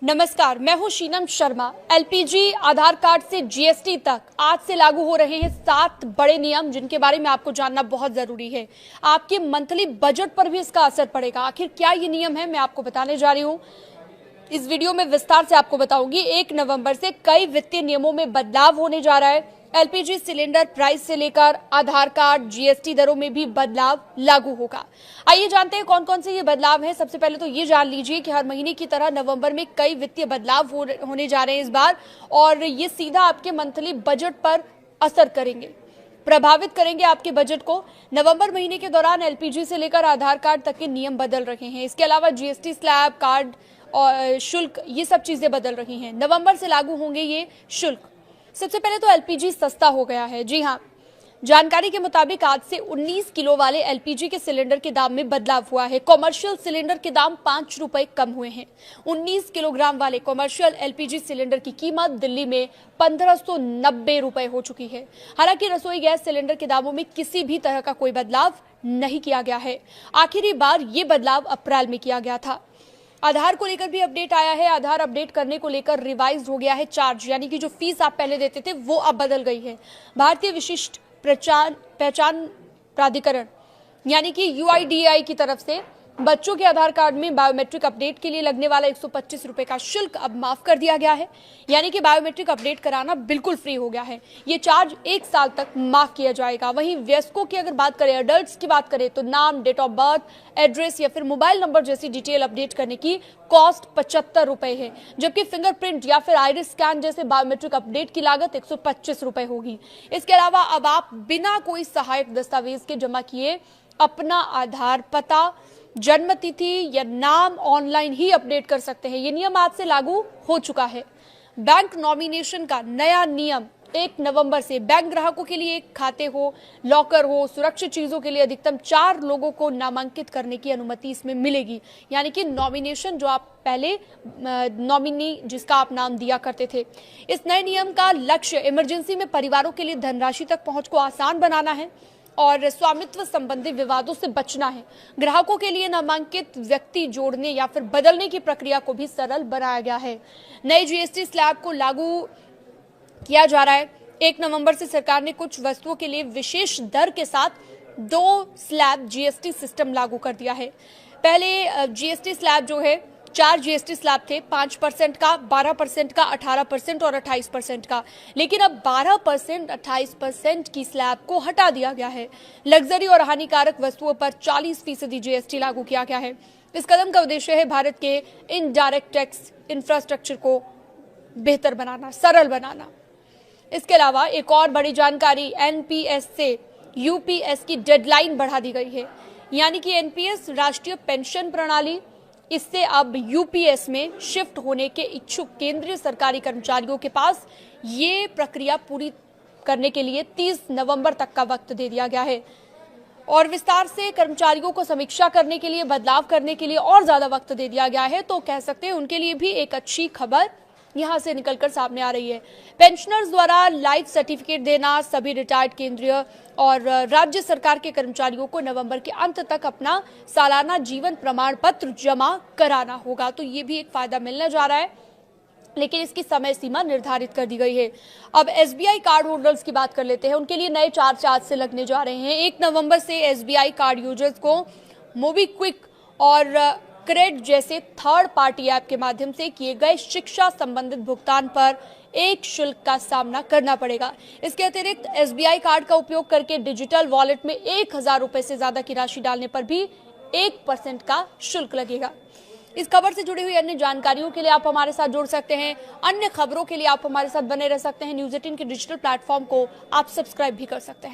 नमस्कार, मैं हूं शीनम शर्मा। एलपीजी, आधार कार्ड से जीएसटी तक आज से लागू हो रहे हैं 7 बड़े नियम, जिनके बारे में आपको जानना बहुत जरूरी है। आपके मंथली बजट पर भी इसका असर पड़ेगा। आखिर क्या ये नियम है, मैं आपको बताने जा रही हूं। इस वीडियो में विस्तार से आपको बताऊंगी। 1 नवंबर से कई वित्तीय नियमों में बदलाव होने जा रहा है। एलपीजी सिलेंडर प्राइस से लेकर आधार कार्ड, जीएसटी दरों में भी बदलाव लागू होगा। आइए जानते हैं कौन कौन से ये बदलाव हैं। सबसे पहले तो ये जान लीजिए कि हर महीने की तरह नवंबर में कई वित्तीय बदलाव होने जा रहे हैं इस बार, और ये सीधा आपके मंथली बजट पर असर करेंगे, प्रभावित करेंगे आपके बजट को। नवंबर महीने के दौरान एलपीजी से लेकर आधार कार्ड तक के नियम बदल रहे हैं। इसके अलावा जीएसटी स्लैब, कार्ड और शुल्क, ये सब चीजें बदल रही हैं। नवंबर से लागू होंगे ये शुल्क। सबसे पहले तो एलपीजी सस्ता हो गया है। जी हाँ, जानकारी के मुताबिक आज से 19 किलो वाले एलपीजी के सिलेंडर के दाम में बदलाव हुआ है। कॉमर्शियल सिलेंडर के दाम 5 रुपए कम हुए हैं। 19 किलोग्राम वाले कॉमर्शियल एलपीजी सिलेंडर की कीमत दिल्ली में 1590 रुपए हो चुकी है। हालांकि रसोई गैस सिलेंडर के दामों में किसी भी तरह का कोई बदलाव नहीं किया गया है। आखिरी बार ये बदलाव अप्रैल में किया गया था। आधार को लेकर भी अपडेट आया है। आधार अपडेट करने को लेकर रिवाइज हो गया है चार्ज, यानी कि जो फीस आप पहले देते थे वो अब बदल गई है। भारतीय विशिष्ट पहचान प्राधिकरण यानी कि यूआईडीएआई की तरफ से बच्चों के आधार कार्ड में बायोमेट्रिक अपडेट के लिए लगने वाला 125 रुपए का शुल्क अब माफ कर दिया गया है। यानी कि बायोमेट्रिक अपडेट कराना बिल्कुल फ्री हो गया है। ये चार्ज 1 साल तक माफ किया जाएगा। वहीं वयस्कों की अगर बात करें, अडल्ट्स की बात करें, तो नाम, डेट ऑफ बर्थ, एड्रेस या फिर मोबाइल नंबर जैसी डिटेल अपडेट करने की कॉस्ट 75 रुपए है, जबकि फिंगरप्रिंट या फिर आइरिस स्कैन जैसे बायोमेट्रिक अपडेट की लागत 125 रुपए होगी। इसके अलावा अब आप बिना कोई सहायक दस्तावेज के जमा किए अपना आधार, पता, जन्म तिथि या नाम ऑनलाइन ही अपडेट कर सकते हैं। ये नियम आज से लागू हो चुका है। बैंक नॉमिनेशन का नया नियम 1 नवंबर से बैंक ग्राहकों के लिए एक खाते हो, लॉकर हो, सुरक्षित चीजों के लिए अधिकतम 4 लोगों को नामांकित करने की अनुमति इसमें मिलेगी। यानी कि नॉमिनेशन, जो आप पहले नॉमिनी जिसका आप नाम दिया करते थे। इस नए नियम का लक्ष्य इमरजेंसी में परिवारों के लिए धनराशि तक पहुंच को आसान बनाना है और स्वामित्व संबंधी विवादों से बचना है। ग्राहकों के लिए नामांकित व्यक्ति जोड़ने या फिर बदलने की प्रक्रिया को भी सरल बनाया गया है। नए जीएसटी स्लैब को लागू किया जा रहा है। 1 नवंबर से सरकार ने कुछ वस्तुओं के लिए विशेष दर के साथ 2 स्लैब जीएसटी सिस्टम लागू कर दिया है। पहले जीएसटी स्लैब जो है, 4 जीएसटी स्लैब थे, 5% का, 12% का, 18% और 28% का। लेकिन अब 12%, 28% की स्लैब को हटा दिया गया है। लग्जरी और हानिकारक वस्तुओं पर 40% जीएसटी लागू किया गया है। इस कदम का उद्देश्य है भारत के इनडायरेक्ट टैक्स इंफ्रास्ट्रक्चर को बेहतर बनाना, सरल बनाना। इसके अलावा एक और बड़ी जानकारी, एनपीएस से यूपीएस की डेडलाइन बढ़ा दी गई है। यानी कि एनपीएस राष्ट्रीय पेंशन प्रणाली, इससे अब यूपीएस में शिफ्ट होने के इच्छुक केंद्रीय सरकारी कर्मचारियों के पास ये प्रक्रिया पूरी करने के लिए 30 नवंबर तक का वक्त दे दिया गया है। और विस्तार से कर्मचारियों को समीक्षा करने के लिए, बदलाव करने के लिए और ज्यादा वक्त दे दिया गया है। तो कह सकते हैं उनके लिए भी एक अच्छी खबर यहां से निकलकर सामने आ रही है। पेंशनर्स द्वारा लाइफ सर्टिफिकेट देना, सभी रिटायर्ड केंद्रीय और राज्य सरकार के कर्मचारियों को नवंबर के अंत तक अपना सालाना जीवन प्रमाण पत्र जमा कराना होगा। तो ये भी एक फायदा मिलने जा रहा है, लेकिन इसकी समय सीमा निर्धारित कर दी गई है। अब एसबीआई कार्ड होल्डर्स की बात कर लेते हैं। उनके लिए नए चार्ज आज से लगने जा रहे हैं। 1 नवंबर से एसबीआई कार्ड यूजर्स को मोबीक्विक और क्रेड जैसे थर्ड पार्टी ऐप के माध्यम से किए गए शिक्षा संबंधित भुगतान पर एक शुल्क का सामना करना पड़ेगा। इसके अतिरिक्त एसबीआई कार्ड का उपयोग करके डिजिटल वॉलेट में 1000 रुपए से ज्यादा की राशि डालने पर भी 1% का शुल्क लगेगा। इस खबर से जुड़ी हुई अन्य जानकारियों के लिए आप हमारे साथ जुड़ सकते हैं। अन्य खबरों के लिए आप हमारे साथ बने रह सकते हैं। न्यूज़ 18 के डिजिटल प्लेटफॉर्म को आप सब्सक्राइब भी कर सकते हैं।